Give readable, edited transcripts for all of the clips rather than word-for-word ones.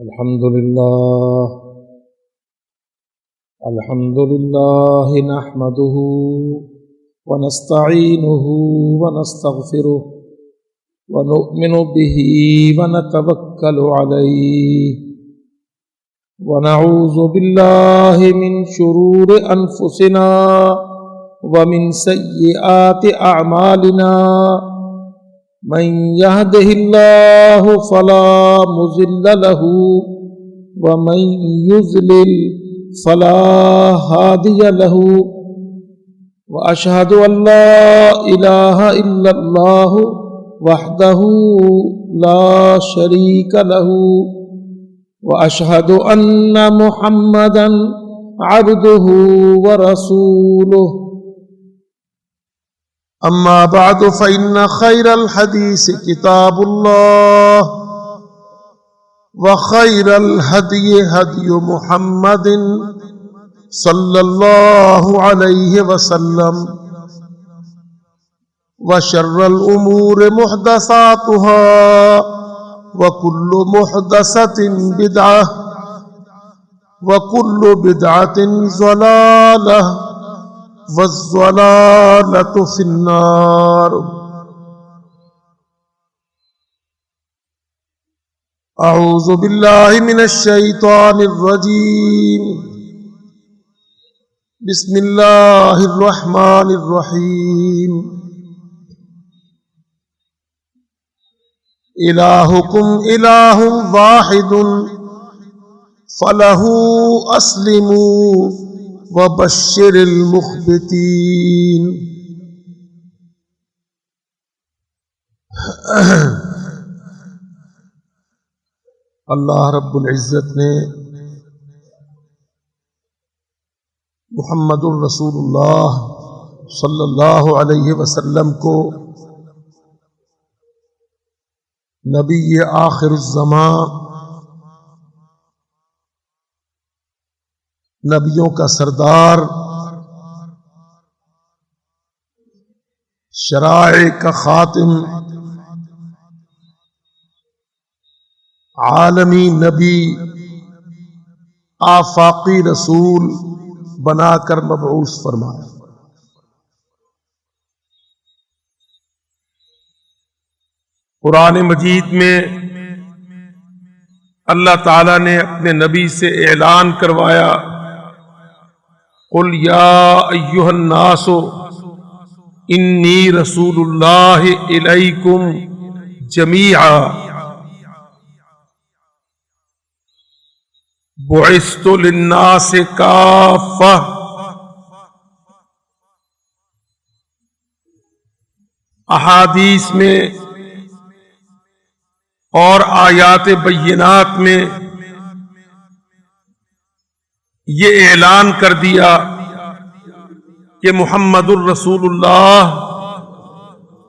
الحمد لله نحمده ونستعينه ونستغفره ونؤمن به ونتوكل عليه ونعوذ بالله من شرور أنفسنا ومن سيئات أعمالنا من يهده الله فلا مضل له ومن يضلل فلا هادي له وأشهد أن لا إله إلا الله وحده لا شريك له وأشهد أن محمدا عبده ورسوله أما بعد فإن خير الحديث كتاب الله وخير الهدي هدي محمد صلى الله عليه وسلم وشر الأمور محدثاتها وكل محدثة بدعة وكل بدعة ضلالة والضلالة في النار. أعوذ بالله من الشيطان الرجيم. بسم الله الرحمن الرحيم. إلهكم إله واحد فله أسلموا وبشر المخبتين. اللہ رب العزت نے محمد الرسول اللہ صلی اللہ علیہ وسلم کو نبی آخر الزمان، نبیوں کا سردار، شرائع کا خاتم، عالمی نبی، آفاقی رسول بنا کر مبعوث فرمایا. قرآن مجید میں اللہ تعالی نے اپنے نبی سے اعلان کروایا، قل یا ایھا الناس انی رسول اللہ الیکم جمیعا بعثت للناس کافہ. احادیث میں اور آیات بینات میں یہ اعلان کر دیا کہ محمد الرسول اللہ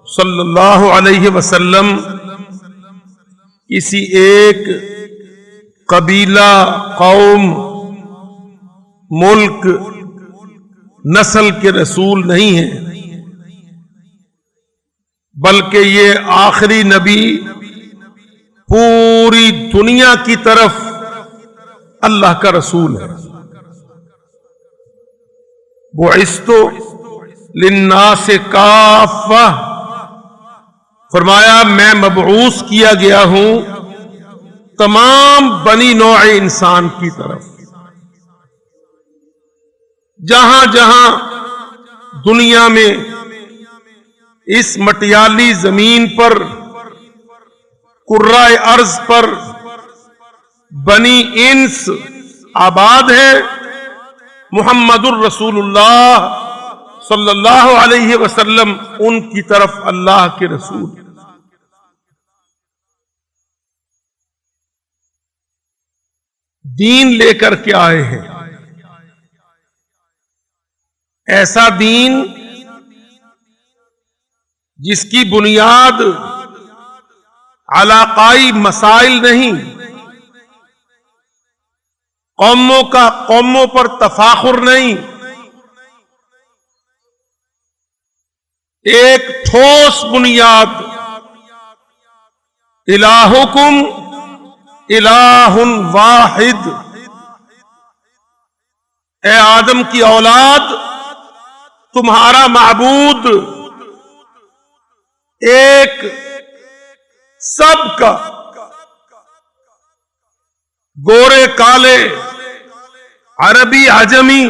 صلی اللہ علیہ وسلم کسی ایک قبیلہ، قوم، ملک، نسل کے رسول نہیں ہیں، بلکہ یہ آخری نبی پوری دنیا کی طرف اللہ کا رسول ہے. بعثت للناس کافہ، فرمایا میں مبعوث کیا گیا ہوں تمام بنی نوع انسان کی طرف. جہاں جہاں دنیا میں اس مٹیالی زمین پر، کرۂ ارض پر بنی انس آباد ہے، محمد الرسول اللہ صلی اللہ علیہ وسلم ان کی طرف اللہ کے رسول. دین لے کر کے آئے ہیں، ایسا دین جس کی بنیاد علاقائی مسائل نہیں، قوموں پر تفاخر نہیں، ایک ٹھوس بنیاد، الہکم الہ واحد، اے آدم کی اولاد، تمہارا معبود ایک، سب کا، گورے کالے، عربی عجمی،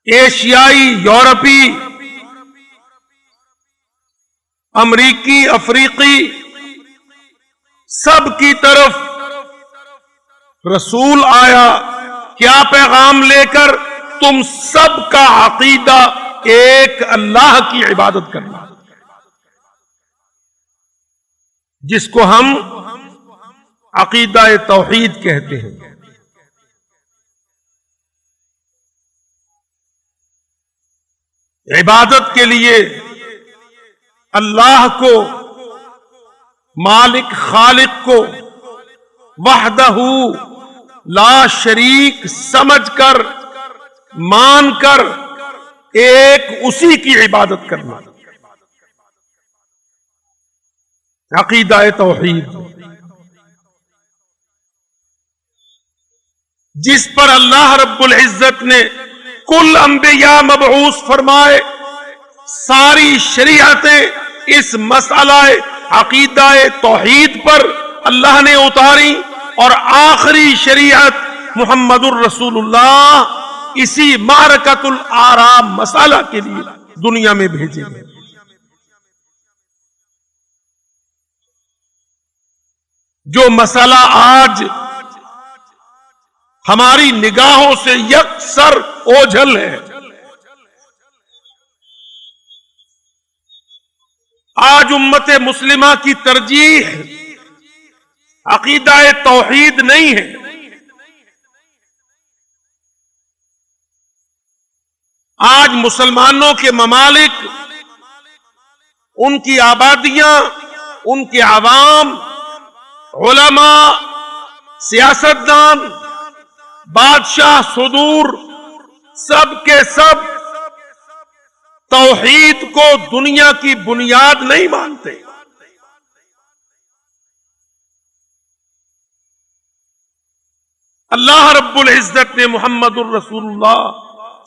ایشیائی یورپی، امریکی افریقی، سب کی طرف رسول آیا، کیا پیغام لے کر؟ تم سب کا عقیدہ ایک اللہ کی عبادت کرنا، جس کو ہم عقیدہ توحید کہتے ہیں۔ عبادت کے لیے اللہ کو، مالک خالق کو وحدہ لا شریک سمجھ کر، مان کر، ایک اسی کی عبادت کرنا، عقیدہ توحید، جس پر اللہ رب العزت نے کل انبیاء مبعوث فرمائے، ساری شریعتیں اس مسئلہ عقیدہ توحید پر اللہ نے اتاری، اور آخری شریعت محمد الرسول اللہ اسی معرکۃ الآراء مسئلہ کے لیے دنیا میں بھیجے گئے۔ جو مسئلہ آج ہماری نگاہوں سے یکسر اوجھل ہے، آج امت مسلمہ کی ترجیح عقیدہ توحید نہیں ہے، آج مسلمانوں کے ممالک، ان کی آبادیاں، ان کے عوام، علماء، سیاستدان، بادشاہ، صدور، سب کے سب توحید کو دنیا کی بنیاد نہیں مانتے۔ اللہ رب العزت نے محمد الرسول اللہ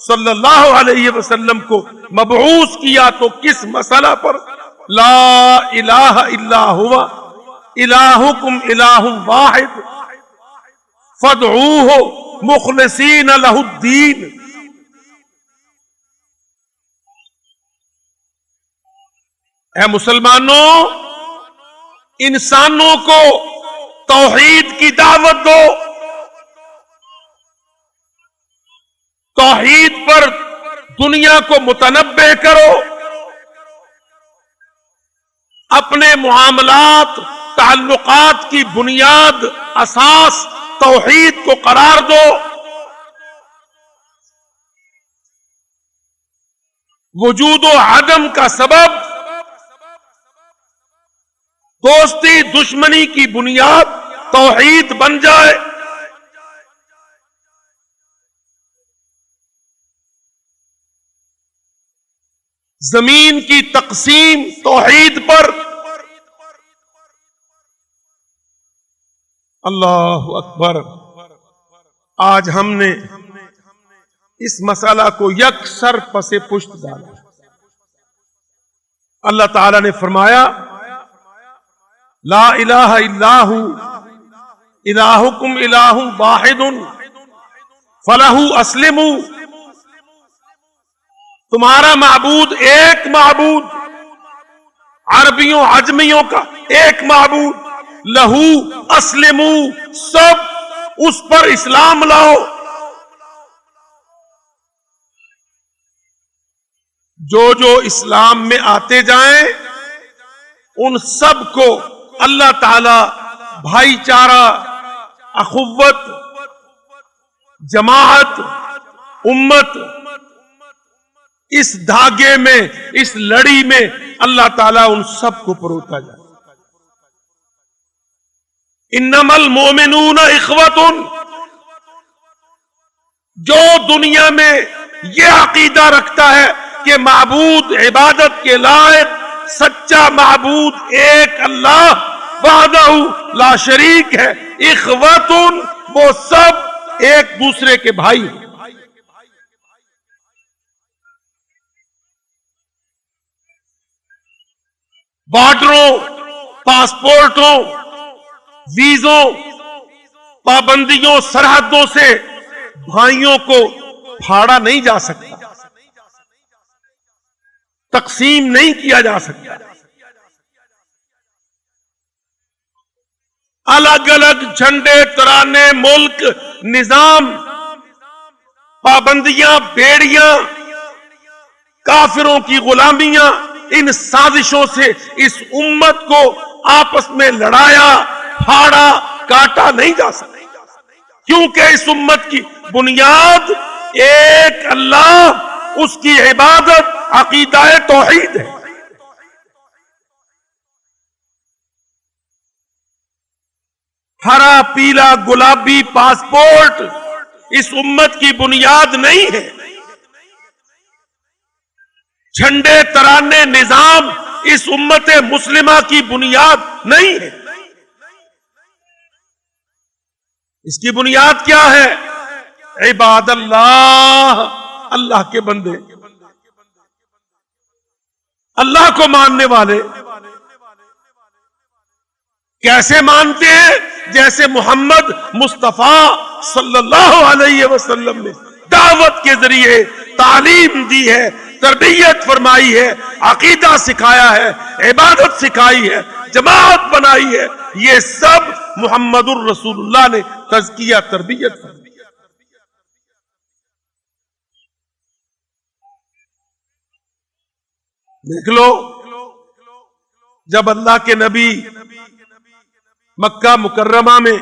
صلی اللہ علیہ وسلم کو مبعوث کیا تو کس مسئلہ پر؟ لا الہ الا ہوا الہکم الہ واحد فادعوہ مخلصین لہ الدین۔ اے مسلمانوں، انسانوں کو توحید کی دعوت دو، توحید پر دنیا کو متنبع کرو، اپنے معاملات، تعلقات کی بنیاد، اساس توحید کو قرار دو۔ وجود و عدم کا سبب دوستی دشمنی کی بنیاد توحید بن جائے۔ زمین کی تقسیم توحید پر۔ اللہ اکبر۔ آج ہم نے اس مسئلہ کو یکسر پس پشت ڈالا۔ اللہ تعالی نے فرمایا لا الہ الا ہو الہکم الہ واحد فلہ اسلموا، تمہارا معبود ایک معبود، عربیوں عجمیوں کا ایک معبود، لہو اسلموا، سب اس پر اسلام لاؤ۔ جو اسلام میں آتے جائیں ان سب کو اللہ تعالی بھائی چارہ، اخوت، جماعت، امت، اس دھاگے میں، اس لڑی میں اللہ تعالیٰ ان سب کو پروتا جائے۔ انما المؤمنون اخوۃ، جو دنیا میں یہ عقیدہ رکھتا ہے کہ معبود عبادت کے لائق سچا معبود ایک اللہ، وحدہ لا شریک ہے، اخوتن وہ سب ایک دوسرے کے بھائی ہیں۔ بارڈروں، پاسپورٹوں، ویزوں، پابندیوں، سرحدوں سے بھائیوں کو پھاڑا نہیں جا سکتا، تقسیم نہیں کیا جا سکتا۔ الگ الگ جھنڈے، ترانے، ملک، نظام، پابندیاں، بیڑیاں، کافروں کی غلامیاں، ان سازشوں سے اس امت کو آپس میں لڑایا، پھاڑا، کاٹا نہیں جا سکتا، کیونکہ اس امت کی بنیاد ایک اللہ، اس کی عبادت، عقیدہ توحید ہے۔ ہرا، پیلا، گلابی پاسپورٹ اس امت کی بنیاد نہیں ہے، جھنڈے، ترانے، نظام اس امت مسلمہ کی بنیاد نہیں ہے۔ اس کی بنیاد کیا ہے؟ عباد اللہ، اللہ کے بندے، اللہ کو ماننے والے۔ کیسے مانتے ہیں؟ جیسے محمد مصطفیٰ صلی اللہ علیہ وسلم نے دعوت کے ذریعے تعلیم دی ہے، تربیت فرمائی ہے، عقیدہ سکھایا ہے، عبادت سکھائی ہے، جماعت بنائی ہے، یہ سب محمد الرسول اللہ نے تزکیہ، تربیت فرمائی۔ دیکھ لو، جب اللہ کے نبی مکہ مکرمہ میں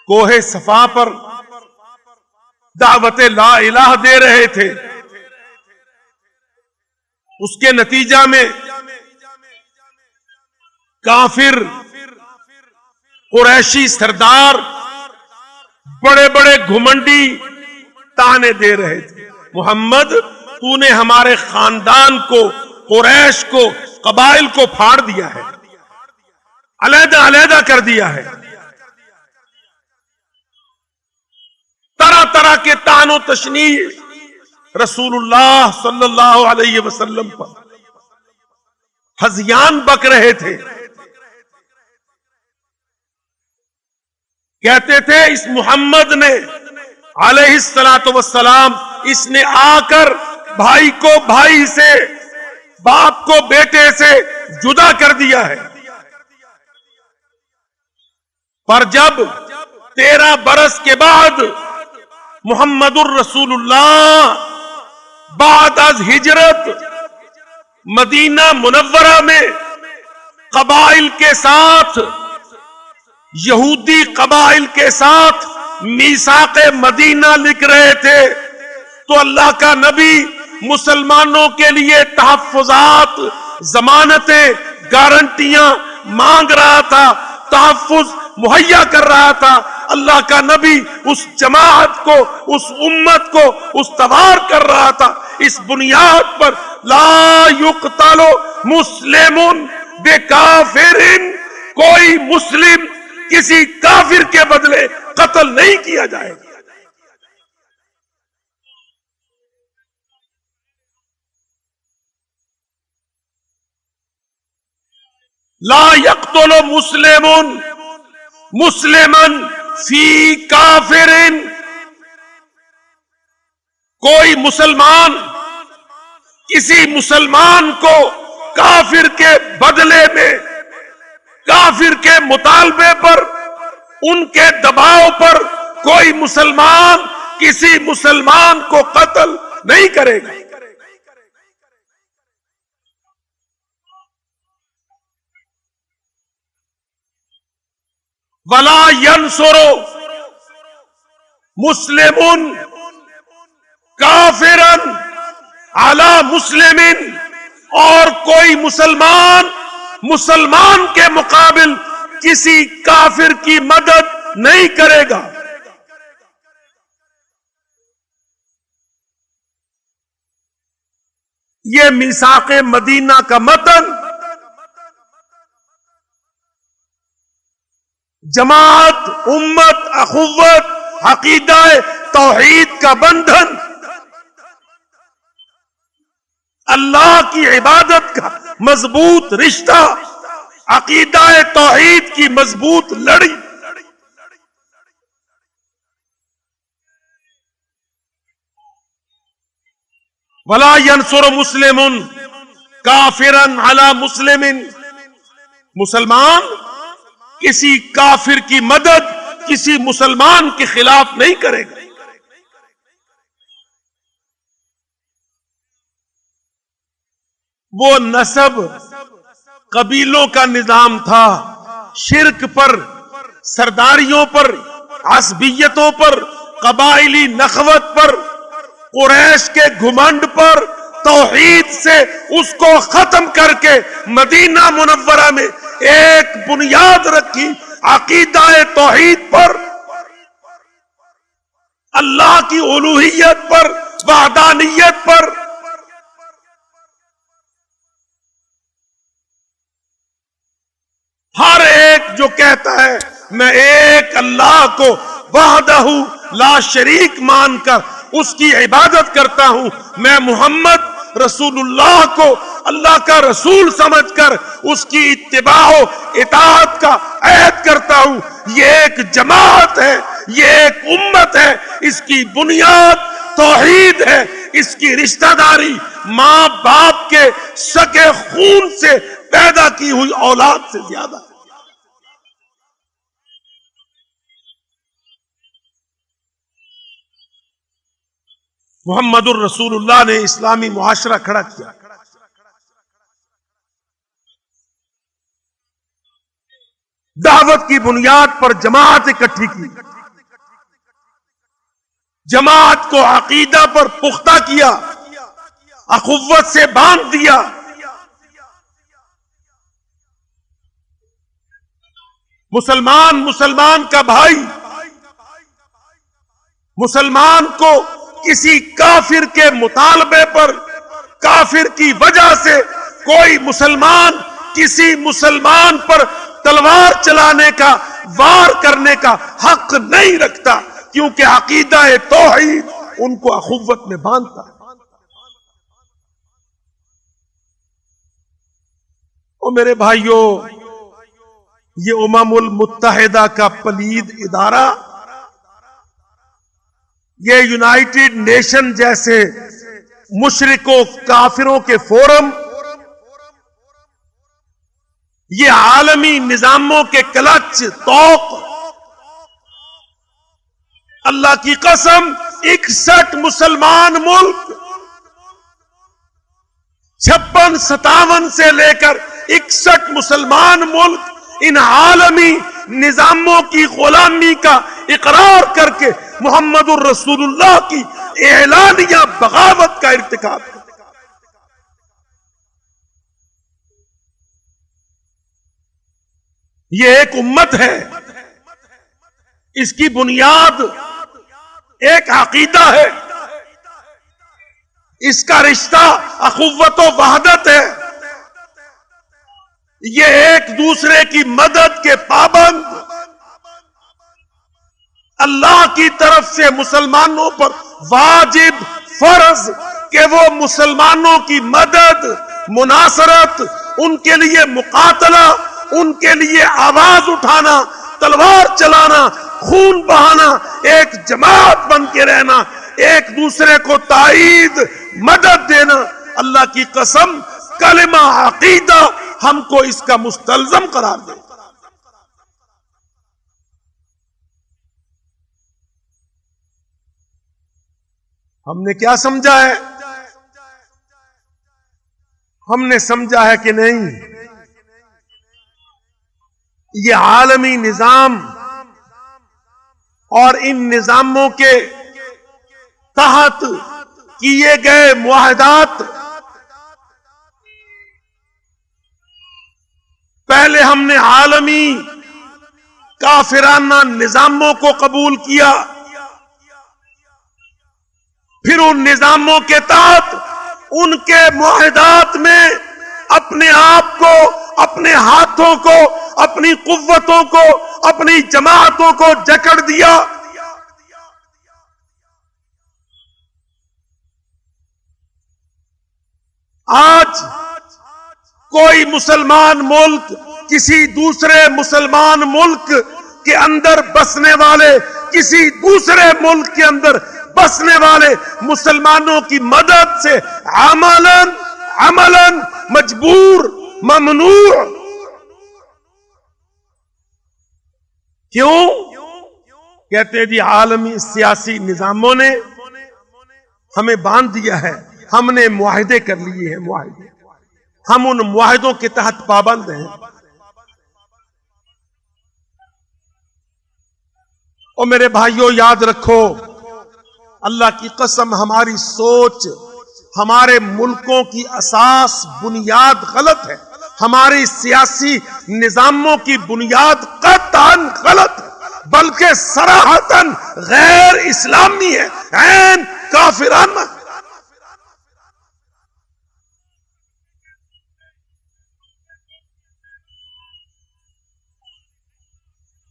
کوہ صفا پر دعوت لا الہ دے رہے تھے، اس کے نتیجہ میں کافر قریشی سردار بڑے بڑے گھمنڈی تانے دے رہے تھے، محمد تو نے ہمارے خاندان کو، قریش کو، قبائل کو پھاڑ دیا ہے، علیحدہ علیحدہ کر دیا ہے، طرح طرح کے طعن و تشنیع رسول اللہ صلی اللہ علیہ وسلم پر، ہذیان بک رہے تھے، کہتے تھے اس محمد نے علیہ الصلوۃ والسلام، اس نے آ کر بھائی کو بھائی سے، باپ کو بیٹے سے جدا کر دیا ہے۔ پر جب 13 برس کے بعد محمد الرسول اللہ بعد از ہجرت مدینہ منورہ میں قبائل کے ساتھ، یہودی قبائل کے ساتھ میثاق مدینہ لکھ رہے تھے، تو اللہ کا نبی مسلمانوں کے لیے تحفظات، ضمانتیں، گارنٹیاں مانگ رہا تھا، تحفظ مہیا کر رہا تھا۔ اللہ کا نبی اس جماعت کو، اس امت کو استوار کر رہا تھا، اس بنیاد پر لا یقتل مسلم بکافر، کوئی مسلم کسی کافر کے بدلے قتل نہیں کیا جائے گا۔ لا یقتل مسلم مسلما فی کافر، کوئی مسلمان کسی مسلمان کو کافر کے بدلے میں، کافر کے مطالبے پر، ان کے دباؤ پر کوئی مسلمان کسی مسلمان کو قتل نہیں کرے گا۔ ولا ینصر مسلم کافرا علی مسلم، اور کوئی مسلمان مسلمان کے مقابل کسی کافر کی مدد نہیں کرے گا۔ یہ میثاق مدینہ کا متن جماعت، امت، اخوت، عقیدہ توحید کا بندھن، اللہ کی عبادت کا مضبوط رشتہ، عقیدہ توحید کی مضبوط لڑی. ولا ينصر مسلم کافرا علی مسلم، مسلمان کسی کافر کی مدد کسی مسلمان کے خلاف نہیں کرے گا. وہ نسب قبیلوں کا نظام تھا، شرک پر، سرداریوں پر، عصبیتوں پر، قبائلی نخوت پر، قریش کے گھمنڈ پر. توحید سے اس کو ختم کر کے مدینہ منورہ میں ایک بنیاد رکھی، عقیدہ توحید پر، اللہ کی الوہیت پر، وحدانیت پر. ہر ایک جو کہتا ہے میں ایک اللہ کو وحدہ لا شریک مان کر اس کی عبادت کرتا ہوں، میں محمد رسول اللہ کو اللہ کا رسول سمجھ کر اس کی اتباع و اطاعت کا عہد کرتا ہوں، یہ ایک جماعت ہے، یہ ایک امت ہے. اس کی بنیاد توحید ہے، اس کی رشتہ داری ماں باپ کے سگے خون سے پیدا کی ہوئی اولاد سے زیادہ ہے. محمد الرسول اللہ نے اسلامی معاشرہ کھڑا کیا. دعوت کی بنیاد پر جماعت اکٹھی کی، جماعت کو عقیدہ پر پختہ کیا، اخوت سے باندھ دیا. مسلمان کا بھائی، مسلمان کو کسی کافر کے مطالبے پر، کافر کی وجہ سے کوئی مسلمان کسی مسلمان پر تلوار چلانے کا، وار کرنے کا حق نہیں رکھتا، کیونکہ عقیدہ توحید ان کو اخوت میں باندھتا ہے. او میرے بھائیوں، یہ المتحدہ کا پلید ادارہ، یہ یونائٹڈ نیشن جیسے مشرکوں کافروں کے فورم، یہ عالمی نظاموں کے کلچ توق، اللہ کی قسم 61 مسلمان ملک 56-57 سے لے کر 61 مسلمان ملک ان عالمی نظاموں کی غلامی کا اقرار کر کے محمد الرسول اللہ کی اعلانیہ بغاوت کا ارتکاب کرتے. یہ ایک امت ہے، اس کی بنیاد ایک عقیدہ ہے، اس کا رشتہ اخوت و وحدت ہے. یہ ایک دوسرے کی مدد کے پابند، اللہ کی طرف سے مسلمانوں پر واجب فرض کہ وہ مسلمانوں کی مدد، مناصرت، ان کے لیے مقاتلہ، ان کے لیے آواز اٹھانا، تلوار چلانا، خون بہانا، ایک جماعت بن کے رہنا، ایک دوسرے کو تائید، مدد دینا. اللہ کی قسم کلمہ عقیدہ ہم کو اس کا مستلزم قرار دے. ہم نے کیا سمجھا ہے؟ ہم نے سمجھا ہے کہ نہیں، یہ عالمی نظام اور ان نظاموں کے تحت کیے گئے معاہدات، پہلے ہم نے عالمی کافرانہ نظاموں کو قبول کیا، پھر ان نظاموں کے تحت ان کے معاہدات میں اپنے آپ کو، اپنے ہاتھوں کو، اپنی قوتوں کو، اپنی جماعتوں کو جکڑ دیا. آج کوئی مسلمان ملک کسی دوسرے مسلمان ملک کے اندر بسنے والے، کسی دوسرے ملک کے اندر بسنے والے مسلمانوں کی مدد سے عملاً مجبور، ممنوع. کیوں؟ کہتے جی عالمی سیاسی نظاموں نے ہمیں باندھ دیا ہے، ہم نے معاہدے کر لیے ہیں، معاہدے، ہم ان معاہدوں کے تحت پابند ہیں. اور میرے بھائیوں یاد رکھو، اللہ کی قسم ہماری سوچ، ہمارے ملکوں کی اساس بنیاد غلط ہے، ہماری سیاسی نظاموں کی بنیاد قطعاً غلط ہے، بلکہ صراحتاً غیر اسلامی ہے، عین کافرانہ.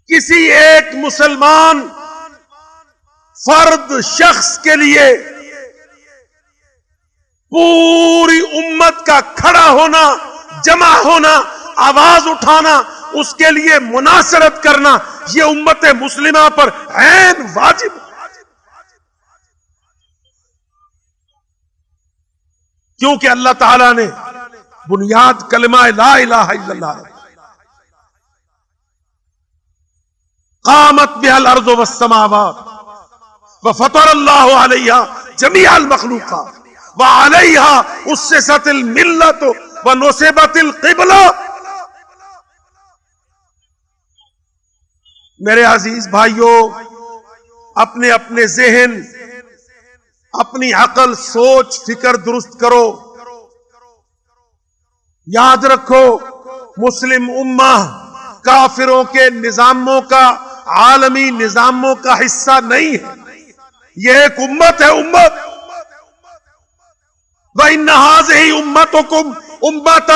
کسی ایک مسلمان فرد شخص کے لیے پوری امت کا کھڑا ہونا، جمع ہونا، آواز اٹھانا، اس کے لیے مناصرت کرنا، یہ امت مسلمہ پر عین واجب. کیونکہ اللہ تعالیٰ نے بنیاد کلمہ لا الہ الا اللہ، قامت بها الارض والسماوات وفطر اللہ علیہا جمیع المخلوقات وعلیہا اسست الملت ونصبت القبلہ. میرے عزیز بھائیوں، اپنے اپنے ذہن، اپنی عقل، سوچ، فکر درست کرو. یاد رکھو، مسلم امہ کافروں کے نظاموں کا، عالمی نظاموں کا حصہ نہیں ہے، یہ ایک امت ہے، امت. وَإِنَّ هَٰذِهِ أُمَّتُكُمْ أُمَّةً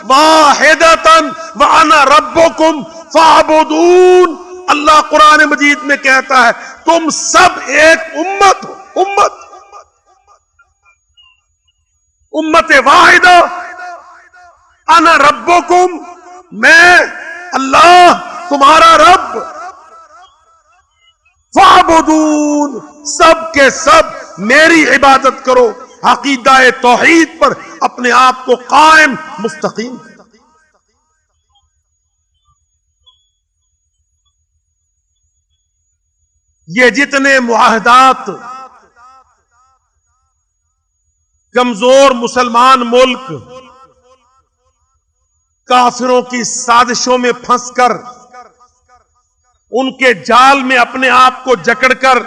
وَاحِدَةً وَأَنَا رَبُّكُمْ فَاعْبُدُونِ. اللہ قرآن مجید میں کہتا ہے تم سب ایک امت ہو، امت واحدہ. انا ربکم، میں اللہ تمہارا رب. فاعبدون، سب کے سب میری عبادت کرو، عقیدہ توحید پر اپنے آپ کو قائم مستقیم. یہ جتنے معاہدات کمزور مسلمان ملک کافروں کی سازشوں میں پھنس کر، ان کے جال میں اپنے آپ کو جکڑ کر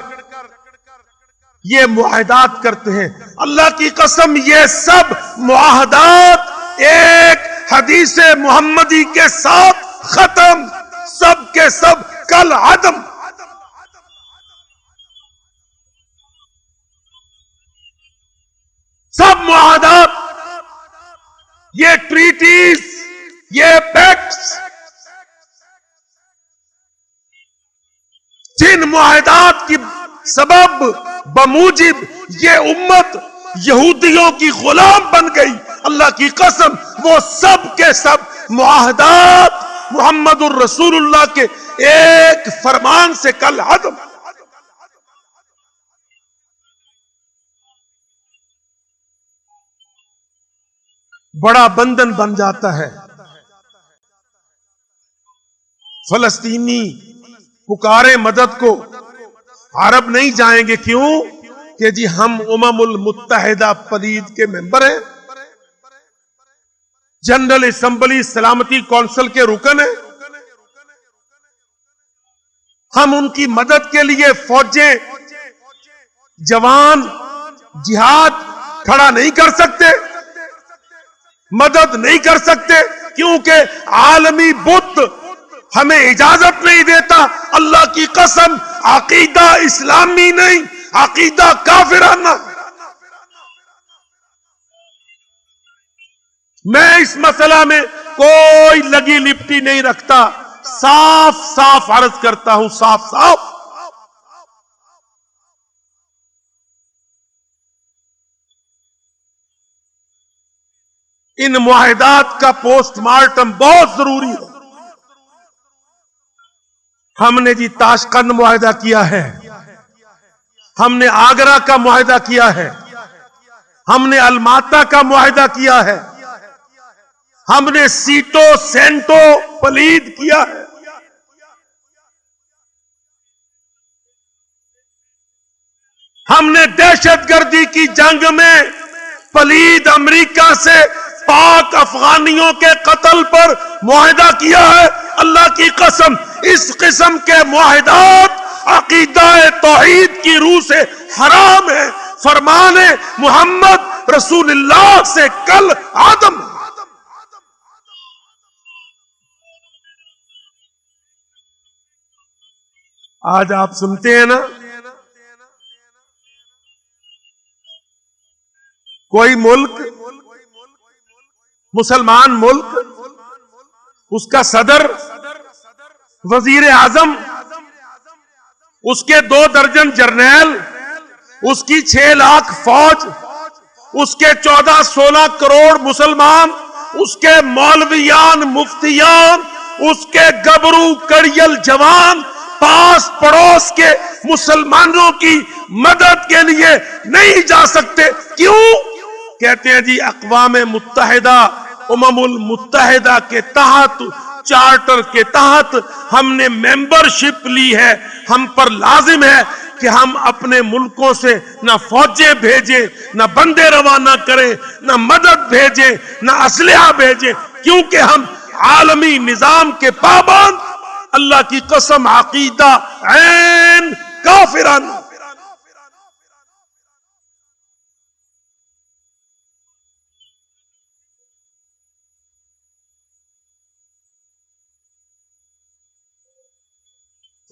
یہ معاہدات کرتے ہیں، اللہ کی قسم یہ سب معاہدات ایک حدیث محمدی کے ساتھ ختم، سب کے سب کل عدم. سب معاہدات، یہ ٹریٹیز، یہ پیکٹس، جن معاہدات کی سبب بموجب یہ امت یہودیوں کی غلام بن گئی، اللہ کی قسم وہ سب کے سب معاہدات محمد الرسول اللہ کے ایک فرمان سے کل عدم. بڑا بندھن بن جاتا ہے. فلسطینی پکارے مدد کو، عرب نہیں جائیں گے، کیوں کہ جی ہم امم المتحدہ پلید کے ممبر ہیں، جنرل اسمبلی سلامتی کونسل کے رکن ہیں، ہم ان کی مدد کے لیے فوجیں، جوان، جہاد کھڑا نہیں کر سکتے، مدد نہیں کر سکتے، کیونکہ عالمی بت ہمیں اجازت نہیں دیتا. اللہ کی قسم عقیدہ اسلامی نہیں، عقیدہ کافرانہ. میں اس مسئلہ میں کوئی لگی لپٹی نہیں رکھتا صاف صاف عرض کرتا ہوں، صاف صاف، ان معاہدات کا پوسٹ مارٹم بہت ضروری ہے۔ ہم نے جی تاشقند معاہدہ کیا ہے، ہم نے آگرہ کا معاہدہ کیا ہے، ہم نے الماتا کا معاہدہ کیا ہے، ہم نے سیٹو سینٹو پلید کیا ہے، ہم نے دہشت گردی کی جنگ میں پلید امریکہ سے پاک افغانیوں کے قتل پر معاہدہ کیا ہے۔ اللہ کی قسم اس قسم کے معاہدات عقیدہ توحید کی روح سے حرام ہے، فرمان محمد رسول اللہ سے کل آدم۔ آج آپ سنتے ہیں نا، کوئی ملک، مسلمان ملک، اس کا صدر، وزیر اعظم، اس کے 2 درجن جرنیل، اس کی 6 لاکھ فوج، اس کے 14-16 کروڑ مسلمان، اس کے مولویان مفتیان، اس کے گبرو کڑیل جوان پاس پڑوس کے مسلمانوں کی مدد کے لیے نہیں جا سکتے۔ کیوں؟ کہتے ہیں جی اقوام متحدہ، المتحدہ کے تحت، چارٹر کے تحت ہم نے ممبرشپ لی ہے، ہم پر لازم ہے کہ ہم اپنے ملکوں سے نہ فوجیں بھیجیں، نہ بندے روانہ کریں، نہ مدد بھیجیں، نہ اسلحہ بھیجیں، کیونکہ ہم عالمی نظام کے پابند۔ اللہ کی قسم عقیدہ عین کافرانہ۔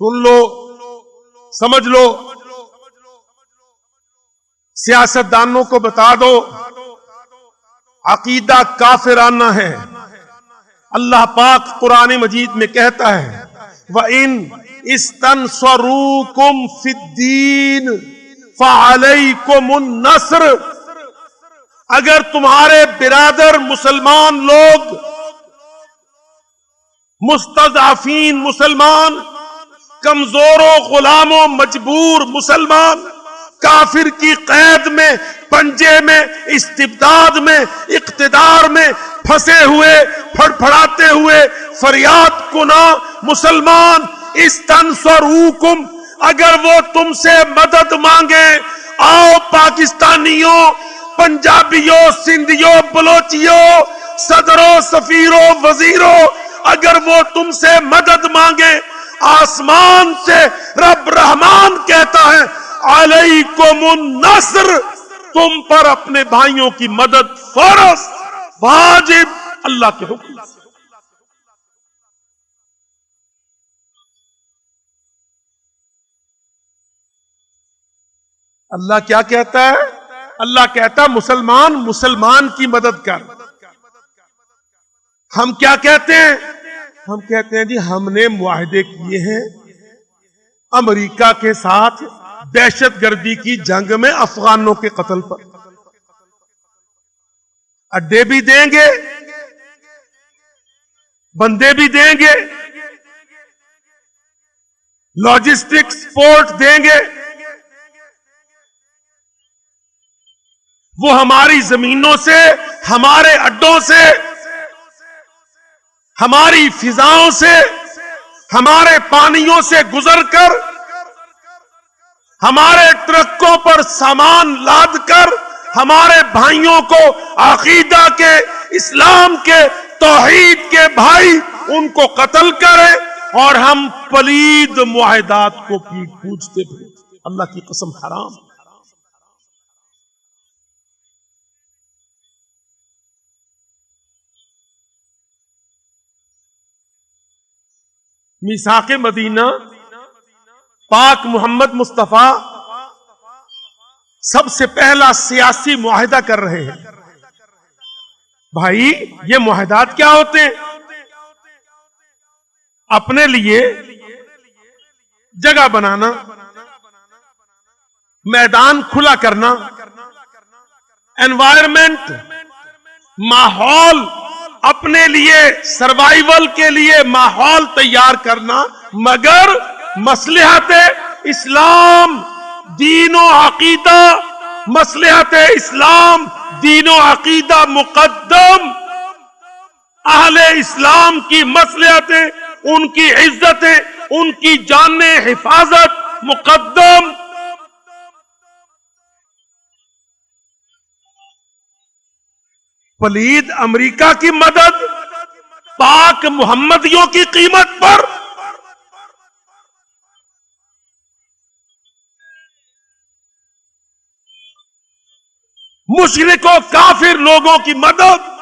سن لو، سمجھ لو، سیاستدانوں کو بتا دو عقیدہ کافرانہ ہے۔ اللہ پاک قرآن مجید میں کہتا ہے وَإِنْ اسْتَنْصَرُوكُمْ فِي الدِّينِ فَعَلَيْكُمُ النَّصْرُ، اگر تمہارے برادر مسلمان لوگ، مستضعفین مسلمان، کمزوروں غلاموں مجبور مسلمان، کافر کی قید میں، پنجے میں، استبداد میں، اقتدار میں پھنسے ہوئے، پھڑپھڑاتے ہوئے، فریاد کنا مسلمان، استنصروکم، اگر وہ تم سے مدد مانگے، آؤ پاکستانیوں، پنجابیوں، سندھیوں، بلوچیوں، صدروں، سفیروں، وزیروں، اگر وہ تم سے مدد مانگے، آسمان سے رب رحمان کہتا ہے علیکم النصر، تم پر اپنے بھائیوں کی مدد فرض، واجب، اللہ کے حکم۔ اللہ کیا کہتا ہے؟ اللہ کہتا ہے مسلمان مسلمان کی مدد کر۔ ہم کیا کہتے ہیں؟ ہم کہتے ہیں جی ہم نے معاہدے کیے ہیں امریکہ کے ساتھ دہشت گردی کی جنگ میں افغانوں کے قتل پر، اڈے بھی دیں گے، بندے بھی دیں گے، لاجسٹک سپورٹ دیں گے، وہ ہماری زمینوں سے، ہمارے اڈوں سے، ہماری فضاؤں سے، ہمارے پانیوں سے گزر کر، ہمارے ٹرکوں پر سامان لاد کر ہمارے بھائیوں کو عقیدہ کے، اسلام کے، توحید کے بھائی ان کو قتل کرے اور ہم پلید معاہدات کو پیٹ پوجتے پھریں۔ اللہ کی قسم حرام۔ میثاق مدینہ پاک محمد مصطفیٰ سب سے پہلا سیاسی معاہدہ کر رہے ہیں۔ بھائی یہ معاہدات کیا ہوتے ہیں؟ اپنے لیے جگہ بنانا، میدان کھلا کرنا، انوائرمنٹ، ماحول، اپنے لیے سروائیول کے لیے ماحول تیار کرنا، مگر مصلحت اسلام دین و عقیدہ، مصلحت اسلام دین و عقیدہ مقدم، اہل اسلام کی مصلحتیں، ان کی عزتیں، ان کی جان حفاظت مقدم۔ پلید امریکہ کی مدد پاک محمدیوں کی قیمت پر، مشرک و کافر لوگوں کی مدد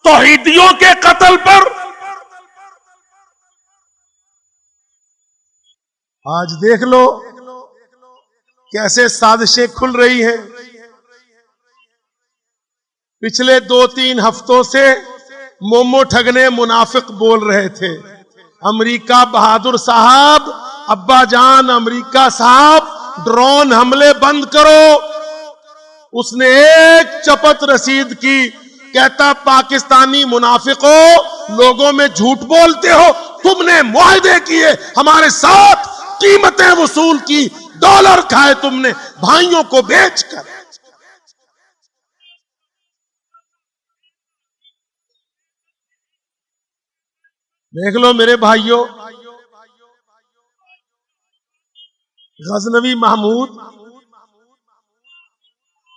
توحیدیوں کے قتل پر۔ آج دیکھ لو کیسے سازشیں کھل رہی ہیں۔ پچھلے 2-3 ہفتوں سے مومو ٹھگنے منافق بول رہے تھے، امریکہ بہادر صاحب، ابا جان امریکہ صاحب، ڈرون حملے بند کرو۔ اس نے ایک چپت رسید کی، کہتا پاکستانی منافقوں، لوگوں میں جھوٹ بولتے ہو، تم نے معاہدے کیے ہمارے ساتھ، قیمتیں وصول کی، ڈالر کھائے تم نے بھائیوں کو بیچ کر۔ دیکھ لو میرے بھائیوں، غزنوی محمود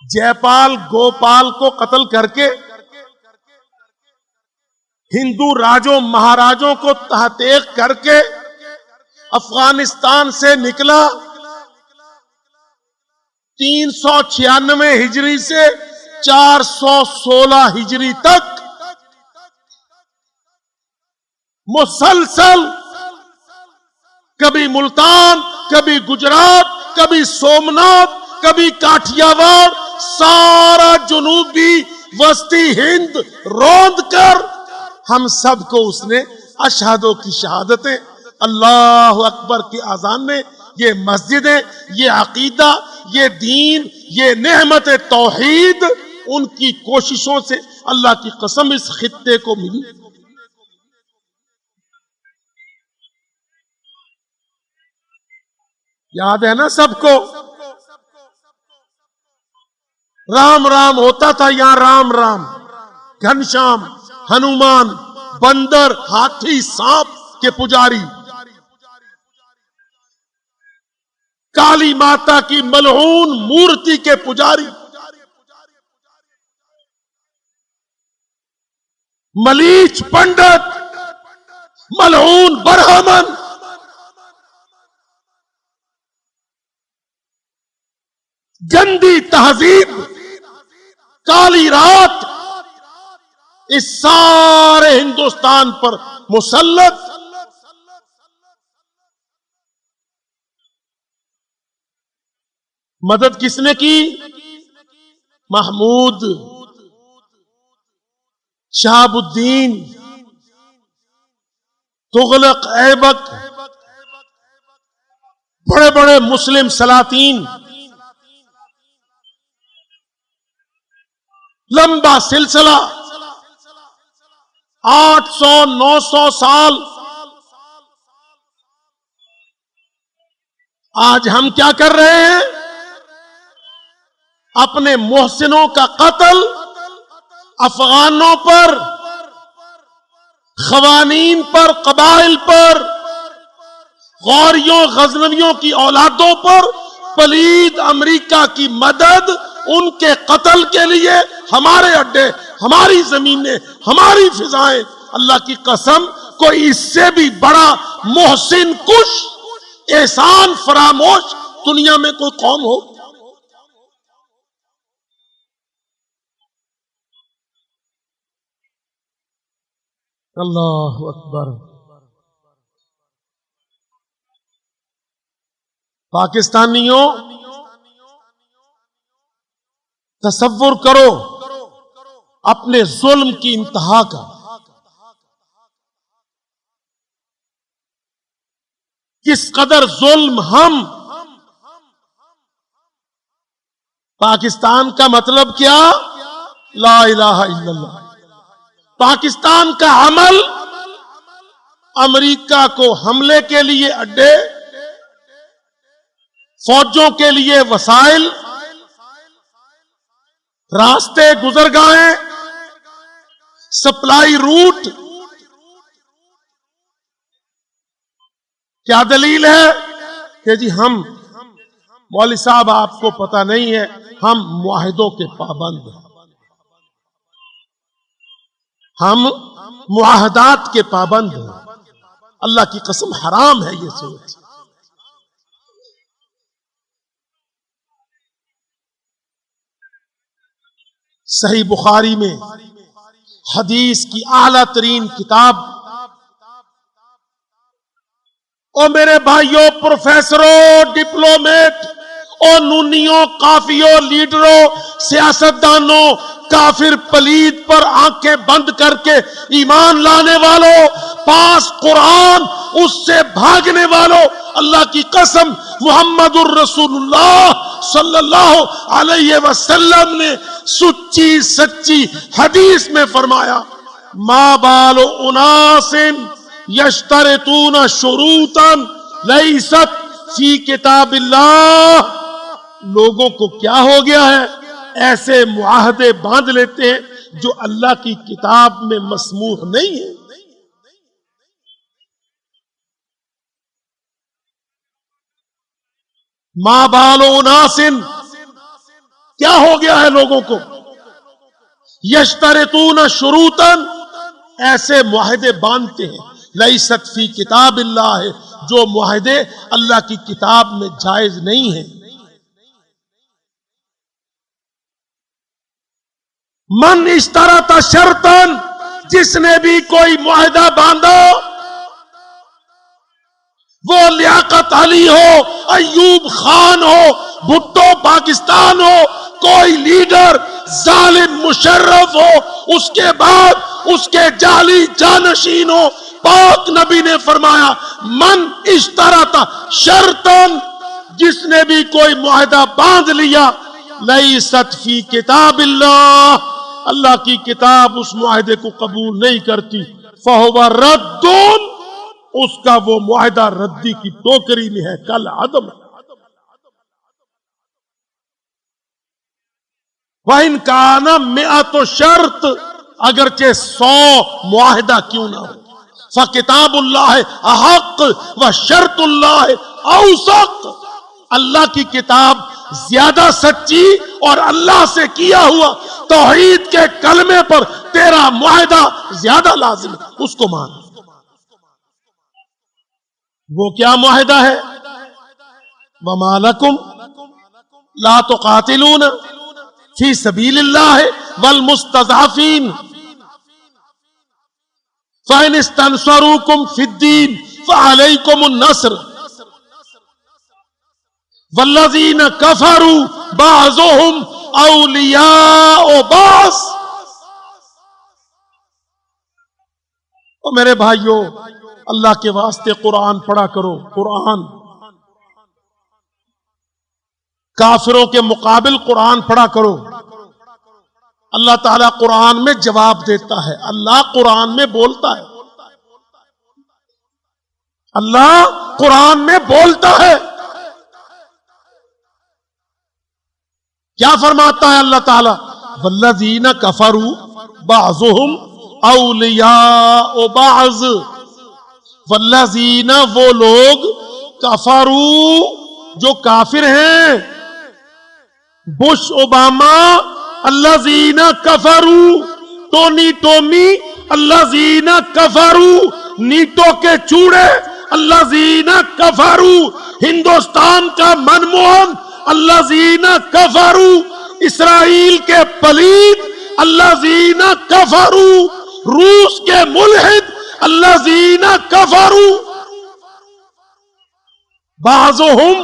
جے پال گوپال کو قتل کر کے ہندو راجوں مہاراجوں کو تحقیق کر کے افغانستان سے نکلا، 396 ہجری سے 416 ہجری تک مسلسل کبھی ملتان، کبھی گجرات، کبھی سومنات، کبھی کاٹھیاواڑ، سارا جنوبی وسطی ہند روند کر ہم سب کو اس نے اشہدوں کی شہادتیں، اللہ اکبر کی اذان میں، یہ مسجدیں، یہ عقیدہ، یہ دین، یہ نعمت توحید ان کی کوششوں سے اللہ کی قسم اس خطے کو ملی۔ یاد ہے نا سب کو؟ رام رام ہوتا تھا یہاں، رام رام، گھنشام، ہنومان، بندر، ہاتھی، سانپ کے پجاری، کالی ماتا کی ملعون مورتی کے پجاری، ملیچ پنڈت، ملعون برہمن، گندی تہذیب، کالی رات، اس سارے ہندوستان پر مسلط۔ مدد کس نے کی؟ محمود، شہاب الدین، تغلق، ایبک، بڑے بڑے مسلم سلاطین، لمبا سلسلہ، 800-900 سال۔ آج ہم کیا کر رہے ہیں؟ اپنے محسنوں کا قتل افغانوں پر، خوانین پر، قبائل پر، غوریوں غزنویوں کی اولادوں پر، پلید امریکہ کی مدد ان کے قتل کے لیے، ہمارے اڈے، ہماری زمینیں، ہماری فضائیں۔ اللہ کی قسم، کوئی اس سے بھی بڑا محسن کش، احسان فراموش دنیا میں کوئی قوم ہو؟ اللہ اکبر۔ پاکستانیوں، تصور کرو اپنے ظلم کی انتہا کا۔ کس قدر ظلم ہم پاکستان کا مطلب کیا؟ لا الہ الا اللہ. پاکستان کا عمل امریکہ کو حملے کے لیے اڈے، فوجوں کے لیے وسائل، راستے گزرگاہیں، سپلائی روٹ. کیا دلیل ہے کہ جی ہم، مولوی صاحب آپ کو پتہ نہیں ہے، ہم معاہدوں کے پابند ہیں، ہم معاہدات کے پابند ہیں. اللہ کی قسم حرام ہے یہ سوچ. صحیح بخاری میں حدیث کی اعلیٰ ترین کتاب، او میرے بھائیوں، پروفیسروں، ڈپلومیٹ، او نونیوں، کافیوں، لیڈروں، سیاستدانوں، کافر پلید پر آنکھیں بند کر کے ایمان لانے والوں، پاس قرآن اس سے بھاگنے والوں، اللہ کی قسم محمد الرسول اللہ صلی اللہ علیہ وسلم نے سچی سچی حدیث میں فرمایا، ما بال اناس یشترطون شروطا لیست فی کتاب اللہ. لوگوں کو کیا ہو گیا ہے؟ ایسے معاہدے باندھ لیتے ہیں جو اللہ کی کتاب میں مسموح نہیں ہے. ما بال اناس، کیا ہو گیا ہے لوگوں کو؟ یشترطون شروطا، ایسے معاہدے باندھتے ہیں، لیست فی کتاب اللہ، جو معاہدے اللہ کی کتاب میں جائز نہیں ہیں. من اشترط شرطا، جس نے بھی کوئی معاہدہ باندھا، وہ لیاقت علی ہو، ایوب خان ہو، بھٹو پاکستان ہو، کوئی لیڈر ظالم مشرف ہو، اس کے بعد اس کے جعلی جانشین ہو، پاک نبی نے فرمایا من اشترط شرطا، جس نے بھی کوئی معاہدہ باندھ لیا، لیست فی کتاب اللہ، اللہ کی کتاب اس معاہدے کو قبول نہیں کرتی، فہو رد، اس کا وہ معاہدہ ردی کی ٹوکری میں ہے، کل عدم. وَإِنْ كَانَ مِئَةُ شرط، اگرچہ 100 معاہدہ کیوں نہ ہو، فَكِتَابُ اللَّهِ أَحَقُّ وَشَرْطُ اللَّهِ أَوْثَقُ، اللہ کی کتاب زیادہ سچی، اور اللہ سے کیا ہوا توحید کے کلمے پر تیرا معاہدہ زیادہ لازم ہے، اس کو مان. وہ کیا معاہدہ ہے؟ وَمَا لَكُمْ لَا تُقَاتِلُونَ فِي سَبِيلِ اللَّهِ وَالْمُسْتَضْعَفِينَ فَإِنِ اسْتَنْصَرُوكُمْ فِي الدِّينِ فَعَلَيْكُمُ النَّصْرُ وَالَّذِينَ كَفَرُوا بَعْضُهُمْ أَوْلِيَاءُ بَعْضٍ. اور میرے بھائیوں، اللہ کے واسطے قرآن پڑھا کرو. قرآن، کافروں کے مقابل قرآن پڑھا کرو. اللہ تعالیٰ قرآن میں جواب دیتا ہے، اللہ قرآن میں بولتا ہے، اللہ قرآن میں بولتا ہے. کیا فرماتا ہے اللہ تعالیٰ؟ والذین کفروا بعضهم اولیاء بعض، والذین، وہ لوگ، کفروا، جو کافر ہیں، بش اوباما، الذین کفروا، ٹونی ٹومی، الذین کفروا، نیٹو کے چوڑے، الذین کفروا، ہندوستان کا منموہن، الذین کفروا، اسرائیل کے پلید، الذین کفروا، روس کے ملحد، الذین کفروا، بعضهم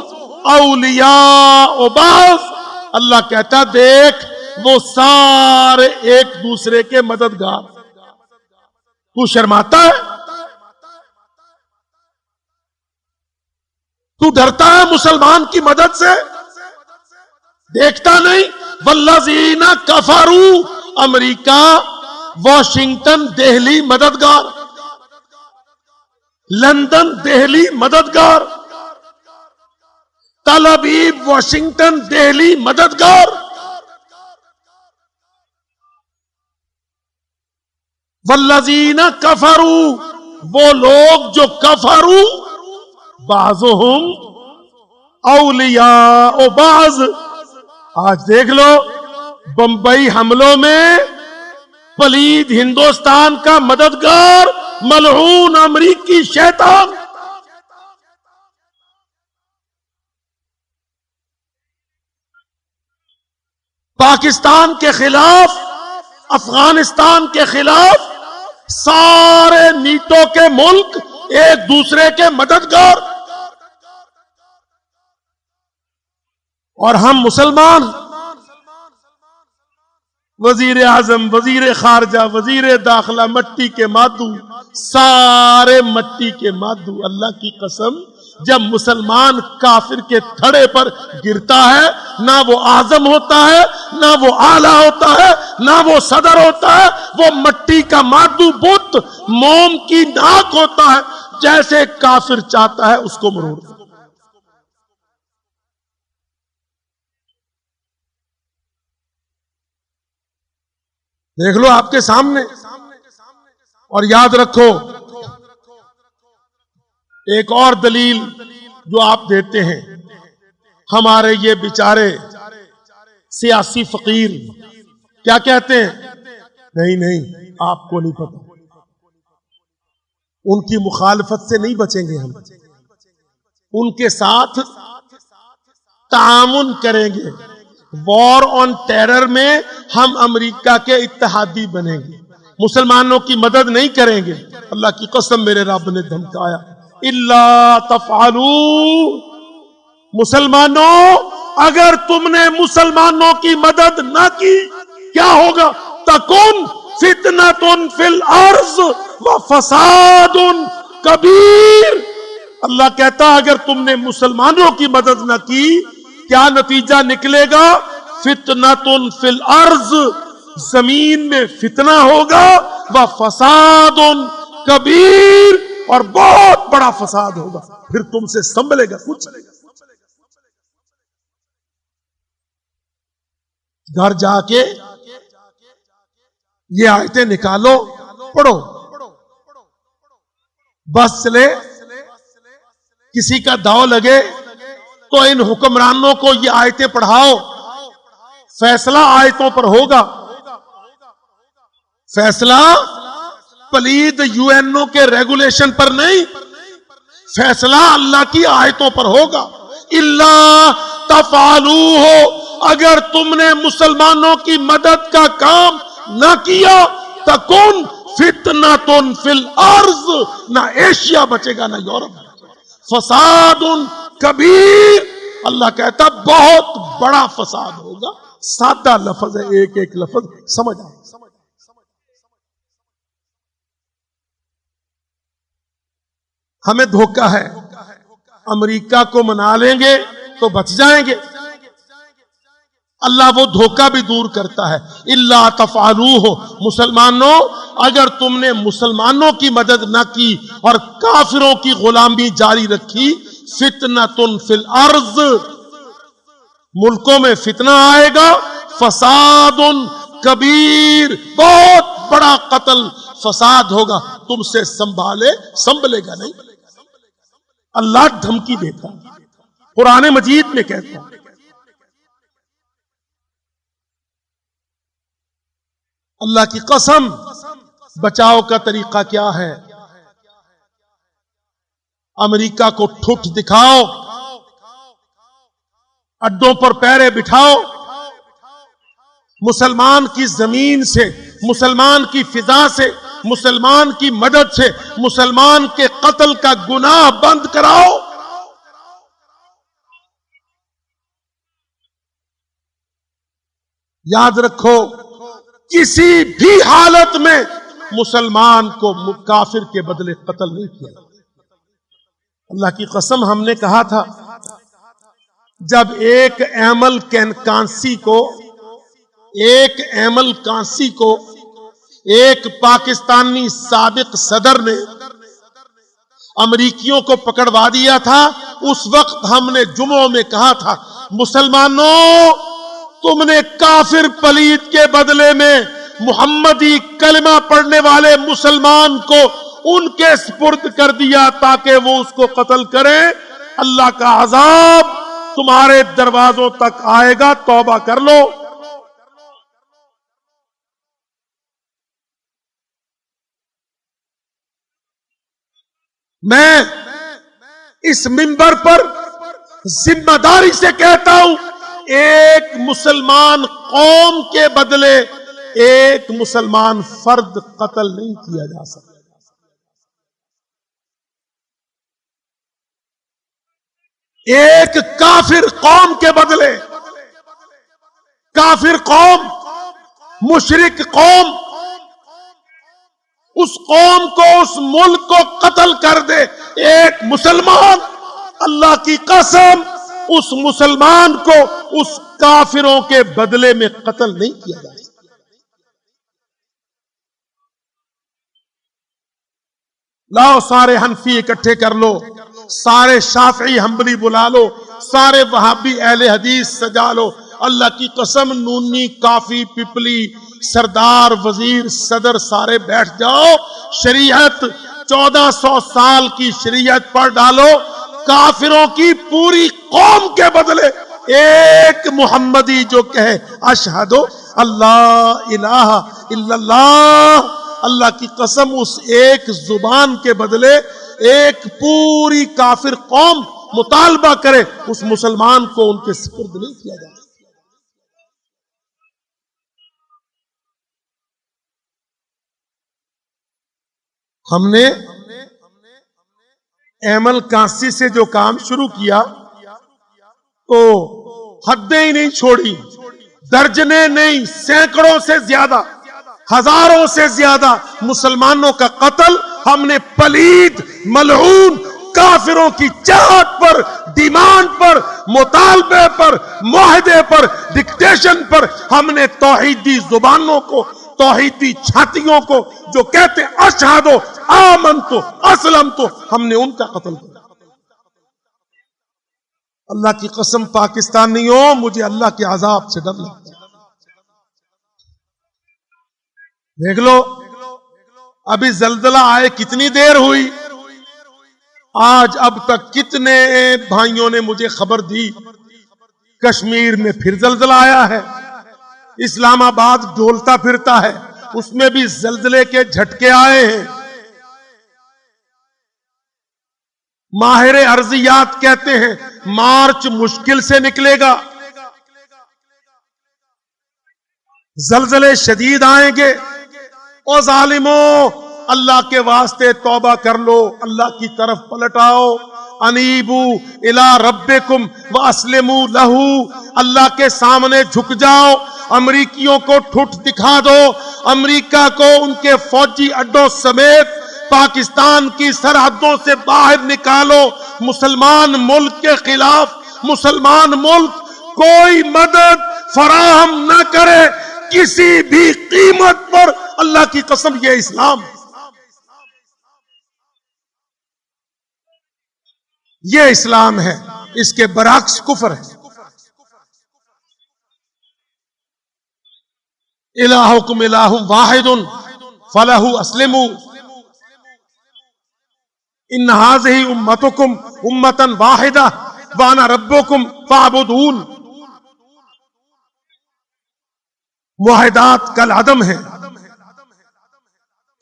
اولیاء بعض. اللہ کہتا دیکھ وہ سارے ایک دوسرے کے مددگار. تو شرماتا ہے؟ تو ڈرتا ہے مسلمان کی مدد سے؟ دیکھتا نہیں والذین کفروا، امریکہ، واشنگٹن، دہلی مددگار، لندن، دہلی مددگار، تل ابیب، واشنگٹن، دہلی مددگار، والذین کفروا، وہ لوگ جو کفروا، بعضهم اولیاء بعض۔ آج دیکھ لو بمبئی حملوں میں پلید ہندوستان کا مددگار ملعون امریکی شیطان، پاکستان کے خلاف، افغانستان کے خلاف سارے نیٹو کے ملک ایک دوسرے کے مددگار، اور ہم مسلمان وزیر اعظم، وزیر خارجہ، وزیر داخلہ مٹی کے مادو، سارے مٹی کے مادو۔ اللہ کی قسم، جب مسلمان کافر کے تھڑے پر گرتا ہے، نہ وہ اعظم ہوتا ہے، نہ وہ اعلیٰ ہوتا ہے، نہ وہ صدر ہوتا ہے، وہ مٹی کا مادو بت موم کی ناک ہوتا ہے، جیسے کافر چاہتا ہے اس کو مروڑ۔ دیکھ لو آپ کے سامنے، اور یاد رکھو ایک اور دلیل جو آپ دیتے ہیں، ہمارے یہ بیچارے سیاسی فقیر کیا کہتے ہیں؟ نہیں آپ کو نہیں پتا، ان کی مخالفت سے نہیں بچیں گے ہم، ان کے ساتھ تعاون کریں گے، وار آن ٹیرر میں ہم امریکہ کے اتحادی بنیں گے، مسلمانوں کی مدد نہیں کریں گے۔ اللہ کی قسم میرے رب نے دھمکایا، الا تفعلوا، مسلمانوں اگر تم نے مسلمانوں کی مدد نہ کی کیا ہوگا؟ تکن فتنۃ فی الارض وفساد کبیر۔ اللہ کہتا اگر تم نے مسلمانوں کی مدد نہ کی کیا نتیجہ نکلے گا؟ فتنۃ فی الارض، زمین میں فتنہ ہوگا، وفساد کبیر، اور بہت بڑا فساد ہوگا، پھر تم سے سنبھلے گا کچھ نہیں۔ گھر جا کے یہ آیتیں نکالو، پڑھو، بس چلے، کسی کا داؤ لگے تو ان حکمرانوں کو یہ آیتیں پڑھاؤ، فیصلہ آیتوں پر ہوگا، فیصلہ پلید یو این او کے ریگولیشن پر نہیں، فیصلہ اللہ کی آیتوں پر ہوگا۔ الا تفعلوا، ہو اگر تم نے مسلمانوں کی مدد کا کام نہ کیا، تکن فتنۃ فی الارض، نہ ایشیا بچے گا نہ یورپ، فساد کبیر، اللہ کہتا بہت بڑا فساد ہوگا۔ سادہ لفظ ہے، ایک ایک لفظ سمجھ آئے۔ ہمیں دھوکہ ہے، امریکہ کو منا لیں گے تو بچ جائیں گے، اللہ وہ دھوکہ بھی دور کرتا ہے۔ الا تفعلوہ، مسلمانوں اگر تم نے مسلمانوں کی مدد نہ کی اور کافروں کی غلامی جاری رکھی، فتنۃ فی الارض، ملکوں میں فتنہ آئے گا، فساد کبیر، بہت بڑا قتل فساد ہوگا، تم سے سنبھلے گا نہیں۔ اللہ دھمکی دیتا، قرآن مجید میں کہتا، اللہ کی قسم، بچاؤ کا طریقہ کیا ہے؟ امریکہ کو ٹھٹ دکھاؤ، اڈوں پر پیرے بٹھاؤ، مسلمان کی زمین سے، مسلمان کی فضا سے، مسلمان کی مدد سے مسلمان کے قتل کا گناہ بند کراؤ۔ یاد رکھو، کسی بھی حالت میں مسلمان کو کافر کے بدلے قتل نہیں کیا۔ اللہ کی قسم ہم نے کہا تھا جب ایک ایمل کانسی کو ایک پاکستانی سابق صدر نے امریکیوں کو پکڑوا دیا تھا، اس وقت ہم نے جمعوں میں کہا تھا مسلمانوں تم نے کافر پلید کے بدلے میں محمدی کلمہ پڑھنے والے مسلمان کو ان کے سپرد کر دیا تاکہ وہ اس کو قتل کریں، اللہ کا عذاب تمہارے دروازوں تک آئے گا، توبہ کر لو۔ میں اس منبر پر ذمہ داری سے کہتا ہوں ایک مسلمان قوم کے بدلے ایک مسلمان فرد قتل نہیں کیا جا سکتا۔ ایک کافر قوم کے بدلے کافر قوم، مشرک قوم، اس قوم کو، اس ملک کو قتل کر دے ایک مسلمان، اللہ کی قسم اس مسلمان کو اس کافروں کے بدلے میں قتل نہیں کیا جا سکتا۔ لاؤ سارے حنفی اکٹھے کر لو، سارے شافعی حنبلی بلا لو، سارے وہابی اہل حدیث سجا لو، اللہ کی قسم نونی کافی پپلی سردار وزیر صدر سارے بیٹھ جاؤ، شریعت 1400 سال کی شریعت پڑھ ڈالو، کافروں کی پوری قوم کے بدلے ایک محمدی جو کہے اشہد اللہ الہ الا اللہ، اللہ کی قسم اس ایک زبان کے بدلے ایک پوری کافر قوم مطالبہ کرے، اس مسلمان کو ان کے سپرد نہیں کیا جائے۔ ہم نے ایمل کانسی سے جو کام شروع کیا تو حدیں ہی نہیں چھوڑی، درجنیں نہیں، سینکڑوں سے زیادہ، ہزاروں سے زیادہ مسلمانوں کا قتل ہم نے پلید ملعون کافروں کی چاہت پر، ڈیمانڈ پر، مطالبے پر، معاہدے پر، ڈکٹیشن پر ہم نے توحیدی زبانوں کو، توحیدی چھاتیوں کو جو کہتے اشہد آمنت اسلمت، ہم نے ان کا قتل کیا۔ اللہ کی قسم پاکستانیوں مجھے اللہ کے عذاب سے ڈر لگتا ہے۔ دیکھ لو ابھی زلزلہ آئے کتنی دیر ہوئی، آج اب تک کتنے بھائیوں نے مجھے خبر دی کشمیر میں پھر زلزلہ آیا ہے، اسلام آباد ڈولتا پھرتا ہے، اس میں بھی زلزلے کے جھٹکے آئے ہیں۔ ماہر ارضیات کہتے ہیں مارچ مشکل سے نکلے گا، زلزلے شدید آئیں گے۔ او ظالموں اللہ کے واسطے توبہ کر لو، اللہ کی طرف پلٹ آؤ، انیبو الی ربکم واسلموا لہ، اللہ کے سامنے جھک جاؤ، امریکیوں کو ٹھٹ دکھا دو، امریکہ کو ان کے فوجی اڈوں سمیت پاکستان کی سرحدوں سے باہر نکالو، مسلمان ملک کے خلاف مسلمان ملک کوئی مدد فراہم نہ کرے کسی بھی قیمت پر، اللہ کی قسم یہ اسلام، یہ اسلام ہے، اس کے برعکس کفر ہے۔ الہکم الہ واحد فلہ اسلموا ان ہذہ امتکم امتا واحدہ وانا ربکم فاعبدون۔ معاہدات کالعدم ہیں،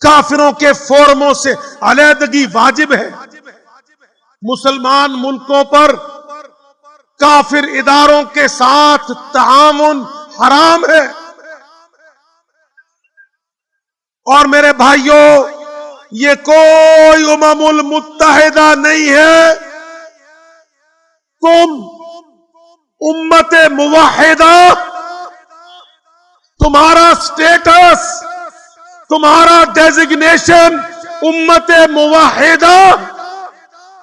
کافروں کے فورموں سے علیحدگی واجب ہے، مسلمان ملکوں پر کافر اداروں کے ساتھ تعاون حرام ہے۔ اور میرے بھائیوں یہ کوئی امم المتحدہ نہیں ہے، تم امت موحدہ، تمہارا سٹیٹس، تمہارا ڈیزگنیشن امت موحدہ،